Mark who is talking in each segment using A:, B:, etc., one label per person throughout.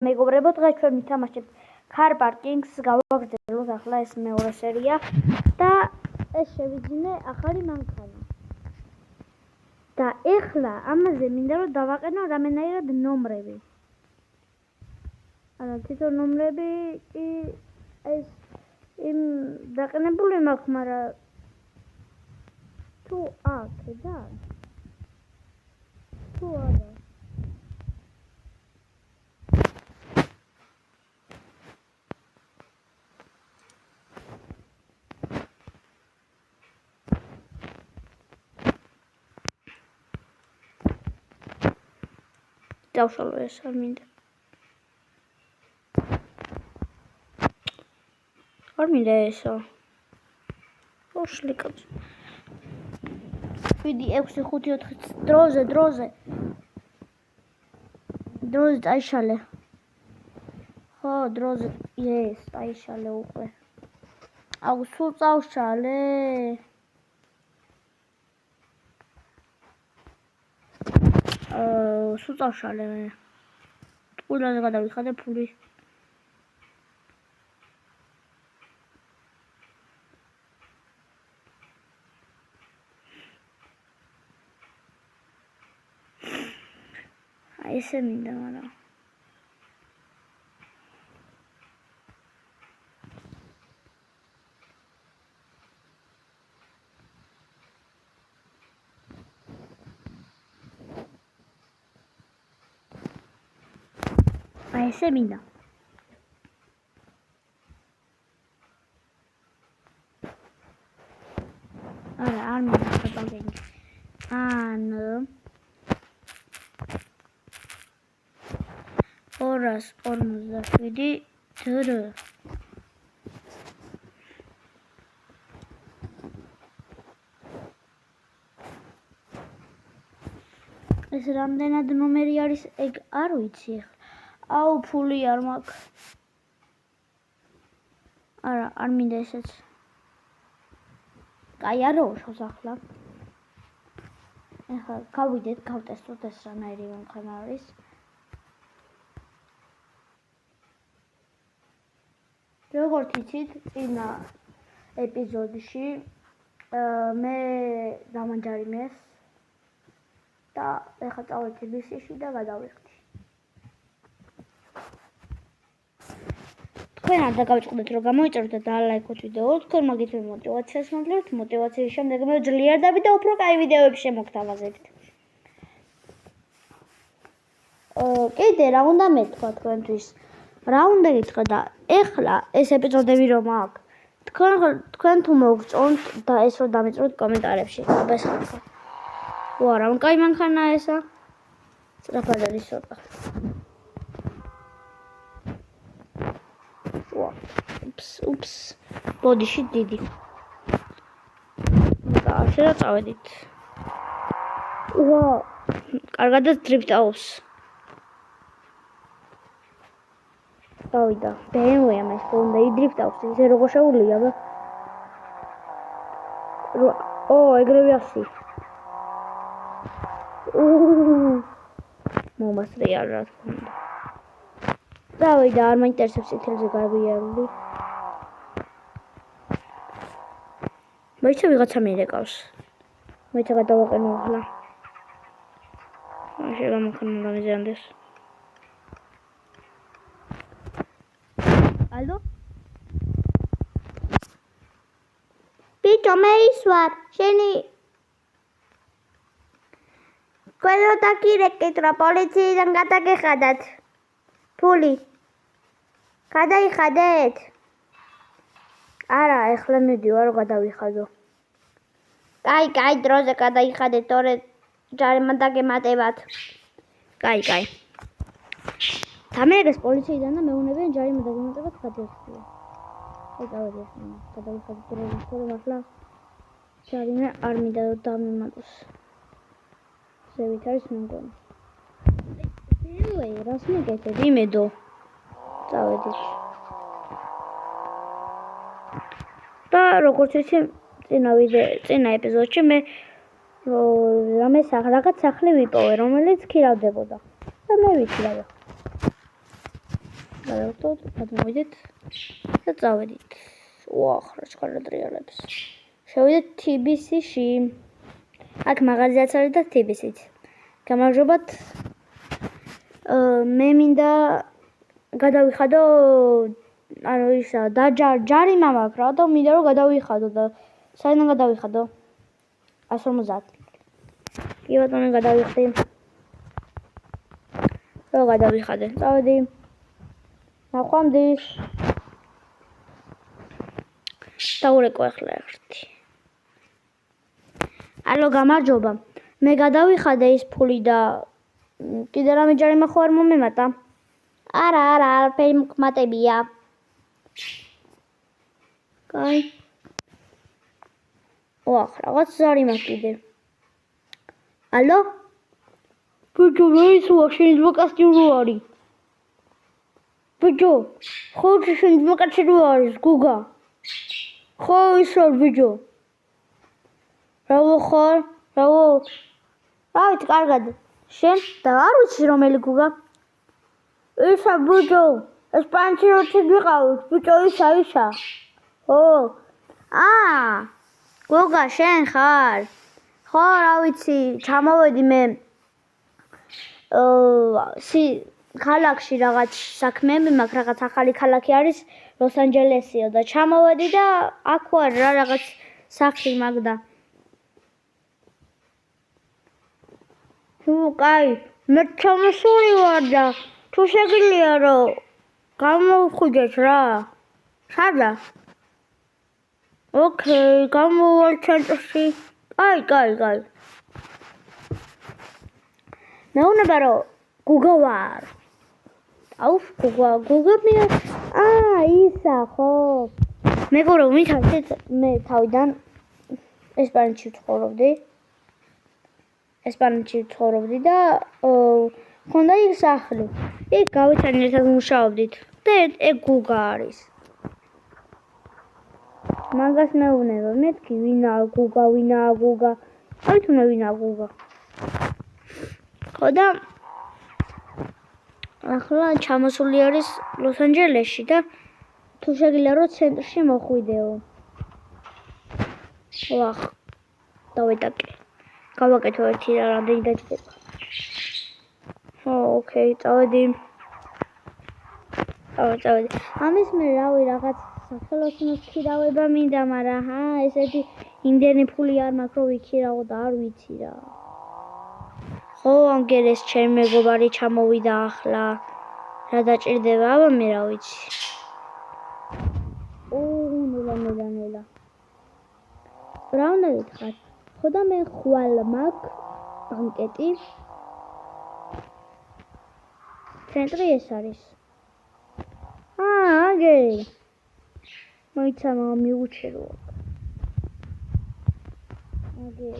A: მეგობრებო, დღეს ჩვენ ვითამაშებთ Car Parkings, გავაგრძელოთ ახლა ეს მეორე სერია და ეს შევიძინე ახალი მანქანა. და ეხლა ამაზე მინდა რომ დავაყენო რამენაირად ნომრები. არა, თვითონ ნომრები კი ეს იმ დაყენებული მაქვს, მაგრამ თუ აქედან თუ არა დავშალო ეს არ მინდა. არ მინდა ესო. ოშლიკაც. 7 6 5 4 დროზე. დროზე დაიშალე. ხო, დროზე ეს დაიშალე უკვე. აუ, სულ წავშალე. სულ წავშალე მე. ტყუილაზე გადავიხადე ფული. აი ესე მინდა, მაგრამ აი ესე მინდა. არა, არ მინდა ხაბაგენი. ანუ 247 დრო. ეს რამდენად ნომერი არის, ეგ არ ვიცი ახლა. აუ, ფული არ მაქვს. არა, არ მინდა ესეც. კაი არა უშავს ახლა. ახლა გავიდეთ, გავტესტოთ ეს რანაირი მანქანა არის. როგორც იცით, წინა ეპიზოდში მე დამანჯარიმეს და ახლა წავედი ბისიში და გადავიხდი. თქვენ არ დაგავიწყდეთ რომ გამოიწეროთ და ლაიქოთ ვიდეო, თქვენ მაგით მე мотивაციას მომძლევთ, мотивაციის შემდეგ მე ძლიერდები და უფრო კაი ვიდეოები შემოგთავაზებთ. კიდე რა უნდა მეთქვა თქვენთვის? რა უნდა გითხრა და ეხლა ეს ეპიზოდები რომ აქვს, თქვენ თუ მოგწონთ და ეს რომ დამეწროთ კომენტარებში. აბესხა. ვა, რა კაი მანქანაა ესა? სწრაფად არის ცოტა. უპს, ბოდიში დიდი. და ასე რა წავედით. ვა, კარგადაც დრიფტ აუს. დავიდა, BMW-ია მას უნდა იდრიფტ აუს, ისე როგორ შეუძლია და ეგრევე ასი. მომასწრე არ რა თქმა უნდა. დავიდა, არ მაინტერესებს წითელზე გავიარული. მოიცა ვიღაცა მირეკავს. მოიცა გადავაყენო ახლა. შეიძლება მანქანა დამიზიანდეს. ალო? ბიჭო, მე ისვარ, შენი ყველა დაგირეკეთ რა პოლიციიდან გადაგეხადათ. ფული. გადაიხადეთ? არა, ეხლა მიდივარ გადავიხადო. კაი, დროზე გადაიხადეთ, თორე ჯარიმა დაგემატებათ. კაი. დამერეს პოლიციიდან და მეუნებიან ჯარიმა დაგემატებათ გადაიხადე. ეკავედი ახლა. გადავიხადე დროზე, თორე ახლა ჯარიმა არ მინდა დამემატოს. ზევით არის მეგონა. რას მიგეთებ იმედო? წავედით. და როგორც ვიცი, წინა ეპიზოდში მე რაღაც სახლი ვიპოვე, რომელიც ქირავდებოდა. და მე ვიცი რა. გადავხტოთ, გადმოვიდეთ და წავედით. ვახ, რა ჩქარადრიალებს. შევიდეთ TBC-ში. აქ მაღაზიაც არის და TBC-ც. გამარჯობათ. მე მინდა გადავიხადო ანუ ისა და ჯარიმა მაქვს რა და მინდა რომ გადავიხადო და საიდან გადავიხადო? 150. კი ბატონო გადავიხდი. რა გადავიხადე? წავედი. ნახვამდის. დაურეკო ახლა ერთი. ალო გამარჯობა. მე გადავიხადე ის ფული და კიდე რამე ჯარიმა ხო არ მომემატა? არა, არაფერი მკმატებია. კაი. ვახ, რაღაც ზარი მაქვს კიდე. ალო? ბიჭო, მე ისოა შენ ძმაკაცი რო არის. ბიჭო, ხო შენ ძმაკაცი რო არის, გუგა? ხო ის არ ბიჭო. რავო ხარ? რავო. რა ვიცი, კარგად. შენ და არ ვიცი რომელი გუგა? ისა ბიჭო, ესპანეთში როცა ვიყავით, ბიჭო ისა. ო. გუგა შენ ხარ? ხო, რა ვიცი, ჩამოვედი მე ქალაქში რაღაც საქმეები მაქვს, რაღაც ახალი ქალაქი არის ლოს-ანჯელესიო და ჩამოვედი და აქ ვარ რა რაღაც სახლი მაქვს და კაი, მე ჩამოსული ვარ და თუ შეგიძლია რომ გამოვხვიდეთ რა. სადა? ოკეი, გამოვალ ცენტრში. კაი. მეუბნება რომ გუგა ვარ. აუ, გუგა მე ისა ხო. მეგობრო, მითხრით მე თავიდან ესპანეთში ცხოვრობდი და მქონდა იქ სახლი. იქ გავიცანი ერთად მუშაობდით და ეგ გუგა არის. მაგას მეუბნება, მეთქი ვინაა გუგა. არ თუნდა ვინაა გუგა. ხო და ახლა ჩამოსული არის ლოს-ანჯელესში და თუ შეგიძლია რომ ცენტრში მოხვიდეო. ვახ, დავეტაკე. გავაკეთო ერთი რა რამდენი დაჭდება. ოკეი, წავედი. ამის მე რავი რაღაც სახელოსნოს ქირავება მინდა, მაგრამ ესეთი იმდენი ფული არ მაქვს რომ ვიქირავო და არ ვიცი რა. ხო, ამგერეს ჩემი მეგობარი ჩამოვიდა ახლა. რა დაჭირდება, აბა მე რა ვიცი. ნელა. რა უნდა გითხრათ? ხო და მე ხვალ მაქვს ბანკეტი. ცენტრი ეს არის. აგე. მოიცა მივუჩერო. აგე.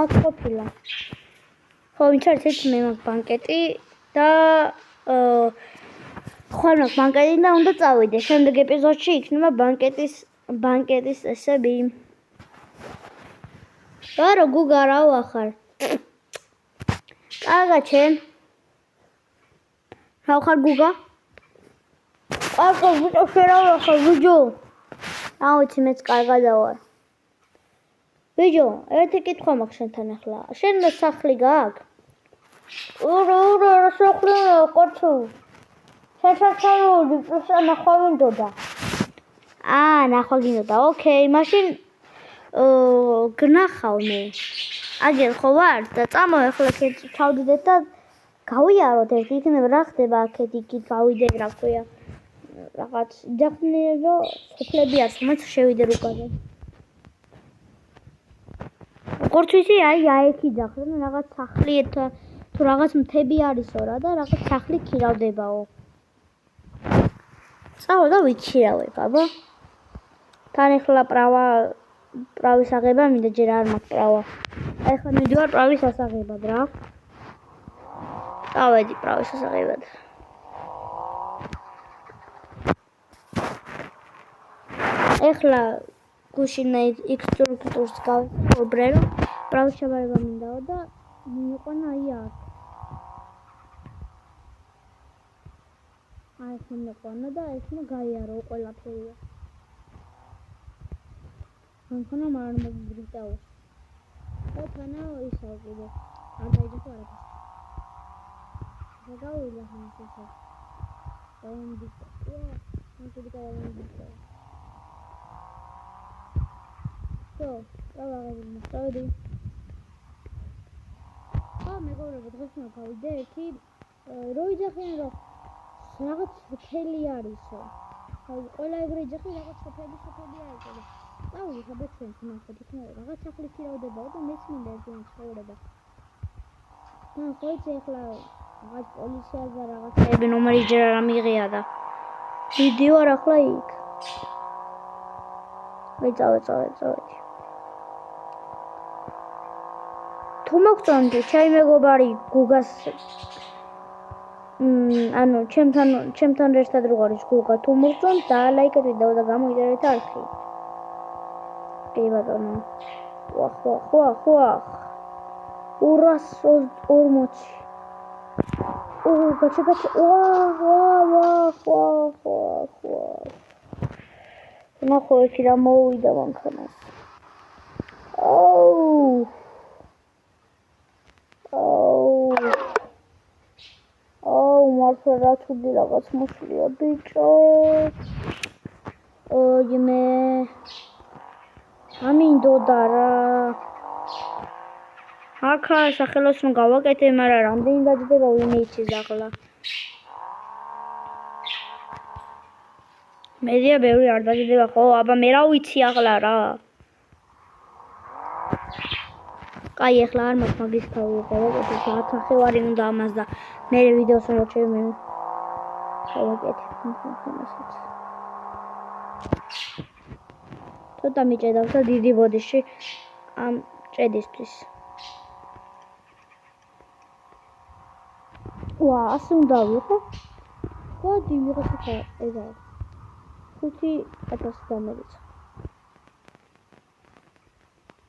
A: აქ ყოფილა. ხო, ვინც არის ეს მე მაქვს ბანკეტი და ხვალ მაქვს ბანკეტი და უნდა წავიდე. შემდეგ ეპიზოდში იქნება ბანკეტის წესები. რა გუგა რა ვახარ? კარგად შენ? რა ვახარ გუგა? ბიჭო შენ რა ვახარ ბიჭო? რა ვიცი მეც კარგად ვარ. ბიჭო, ერთი კითხვა მაქვს შენთან ახლა. შენ სახლი გააქვს? რა სახლი კაცო? შესაძლოა პროსა ნახვა მინდოდა. ნახვა გინდოდა. ოკეი, მაშინ გნახავ მე. აგერ ხო ვარ და წამო ახლა ჩავდიდეთ და გავიაროთ ერთი იქნება რა ხდება აქეთ იქით გავიდე რა ქვია. რაღაც ჯახნიებო სოფლები აქვს, მათ შევიდე უკაზე. როგორც ვიცი, აიქი ჯახნი რაღაც სახლი თუ რაღაც მთები არისო რა და რაღაც სახლი ქირავდებაო. წავა და ვიცირავებ, აბა. თან ახლა პრავის აღება მინდა ჯერ არ მაქვს პრავა. ახლა მიდივარ პრავის ასაღებად რა. წავედი პრავის ასაღებად. ახლა გუშინა ინსტრუქტორს გავუბრე რომ პრავის შევარება მინდაო და მიიყვანა აქ. სამეყვანა და ესმა გაიარო ყველაფერია. მანქანა არ მოგბრიტავს. და თანა ისაა კიდე. არ დაიჯახო არაფერს. გავიდა ხანს ესე. დაუნდიკა. მანქანა დაუნდიკა. წავედი. მეგობრებო, დღეს უნდა გავიდე ერთი რო იძახიან რომ რაღაც სოფელი არისო. ყველა ეგრე იძახი რაღაც სოფელი არის და წავიდი ხაბე ჩვენ ნახოთ იქ რაღაც სახლის ირავდებაო და მეც მინდა ერთი ცხოვრება. და ხო იცი ახლა რაღაც პოლიცია და რაღაცები ნომერი ჯერ არ მიღია და ვიდეო არ ახლა იქ. წავედი. თუ მოგწონდი ჩემი მეგობარი გუგას ანუ ჩემთან ერთად რო არის გუგა თუ მოგწონთ და ლაიქეთ ვიდეო და გამოიწერეთ არხი. კი ბატონო. ვახ. 240. გაჩეკა. ვახ. ნახო ერთი რა მოვიდა მანქანას. მართლა რა თუდი რაღაც მოსვლია ბიჭო. მე ამინდოდა რა. ახლა სახელოსნო გავაკეთე, მაგრამ რამდენი დაჯდება ვინმე იცის ახლა. მედია ბევრი არ დაჯდება ხო? აბა მე რა ვიცი ახლა რა. კაი ახლა არ მაქვს მაგის თავი გავაკეთე, გათახევარი უნდა ამას და მე ვიდეოს მოჩვენე. გავაკეთე. ცოტა მიჭედავს და დიდი ბოდიში ამ ჭედისთვის. ასე უნდა ვიყო. გადი ვიღაცა ხა ეგა. 5000 დამერიცხა.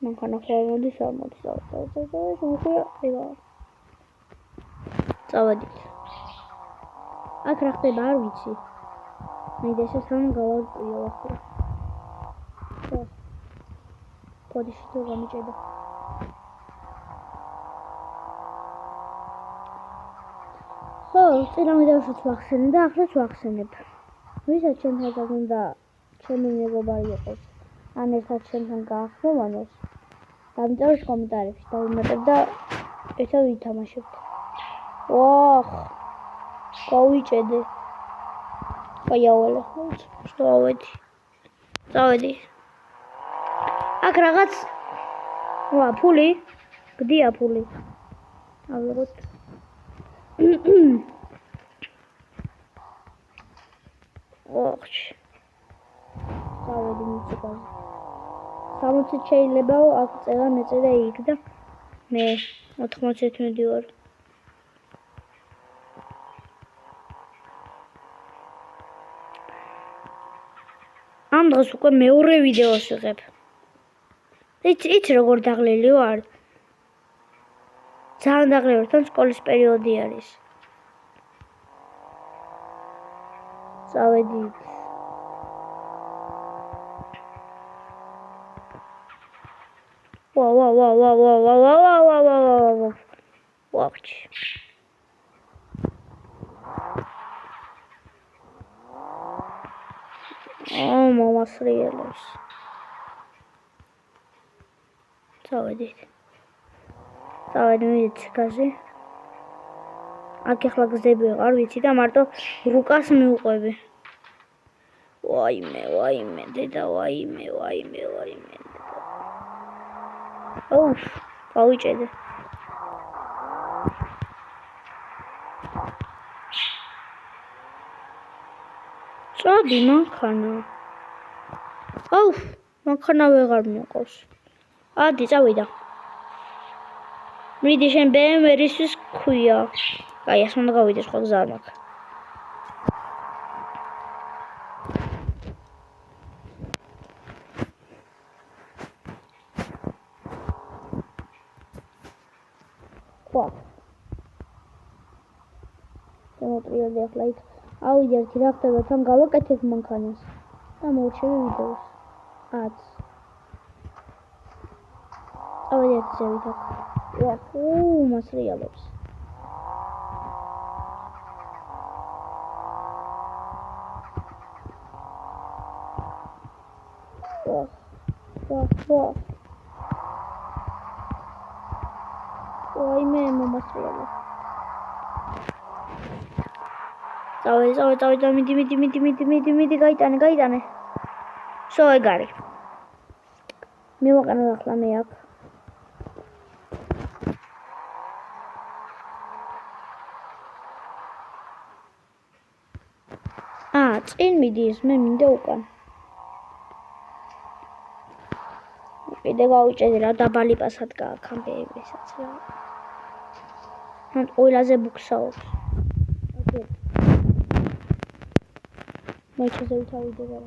A: მანქანა ხო მოდის არ მოდის. ეგა. წავედით. აქ რა ხდება არ ვიცი. მე დასასთან გავარკვიო ახლა. ბოდიში თუ გამიჭედა. წინამიდევშიც ვახსენე და ახლაც ვახსენებ. ვისაც ჩემთან უნდა ჩემი მეგობარი იყოს, ან ერთად ჩემთან გაახმოვანოს, დამწეროს კომენტარებში დავუმატებ და ერთად ვითამაშებთ. ვახ! გავიჭედე. აიავალე. წავედი. აქ რაღაც ფული? გდია ფული. ავიღოთ. წავედი მუსიკაზე. 60 შეიძლებაო აქ წერა მეწერა იქ და მე 90 მიდივარ. ამ დღეს უკვე მეორე ვიდეოს ვიღებ. იცი როგორ დაღლილი ვარ? ძალიან დაღლილი ვარ, თან სკოლის პერიოდი არის. წავედი. ვაჩ. მომასრიელებს. წავედი მიდიციკაზე. აქ ახლა გზები არ ვიცი და მარტო რუკას მივყვები. ვაიმე, დედა, ვაიმე. გავიჭედე. წადი მანქანა. მანქანა ვეღარ მიყავს. ადი წავიდა. მიდი შენ BMW რისთვის ქვია. აი ეს უნდა გავიდე სხვა გზა არ მაქვს. ავიდე ერთი რა ხდება თან გავაკეთებ მანქანას და მოვჩები ვიდეოს 10 ავიდე ერთი ზევით აქ მასრიალებს ვაიმე მომასრიალო წავედი მიდი გაიტანე შო ეგ არის მივაყენე ახლა მე აქ წინ მიდის მე მინდა უკან კიდე გავუჭედი რა დაბალი პასად გააქამბეებისაც რა მან ყველაზე ბუქსაობს მოიჩაზე უთავიდე რა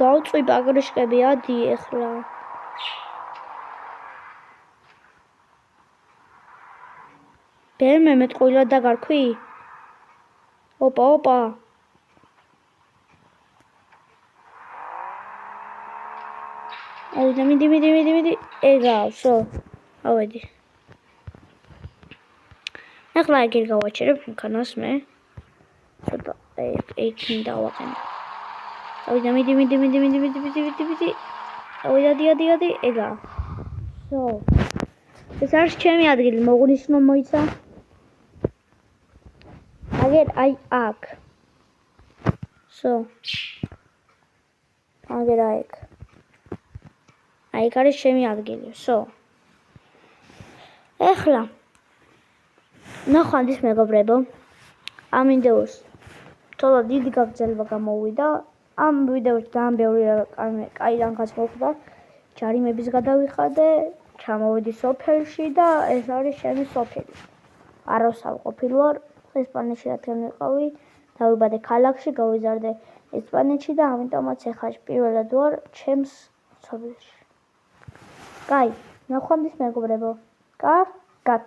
A: დავწვი ბაგრიშკები ადი ეხლა ბერმე მეტყვილად დაგარქვი ოპა ავიდა მიდი ეგავსო ავედი ეხლა ეგერ გავაჩერებ მანქანას მე ცოტა ეგ მინდა ვაყენო ავიდა მიდი ავიდა ეგა სო ეს არის ჩემი ადგილი მოღნიშნო მოიცა აგერ აი აქ სო აგერ აი აქ არის ჩემი ადგილი სო ეხლა ნახვამდის მეგობრებო ამ ვიდეოს თოლა დიდი გაგრძელება გამოვიდა ამ ვიდეოში ძალიან ბევრი კაი რამაც მოხდა ჯარიმების გადავიხადე ჩამოვედი სოფელში და ეს არის ჩემი სოფელი აროსავ ყოფილვარ ესპანეთში რადგან ვიყავი დავიბადე ქალაქში გავიზარდე ესპანეთში და ამიტომაც ეხლა პირველად ვარ ჩემს სოფელში კაი ნახვამდის მეგობრებო კარგად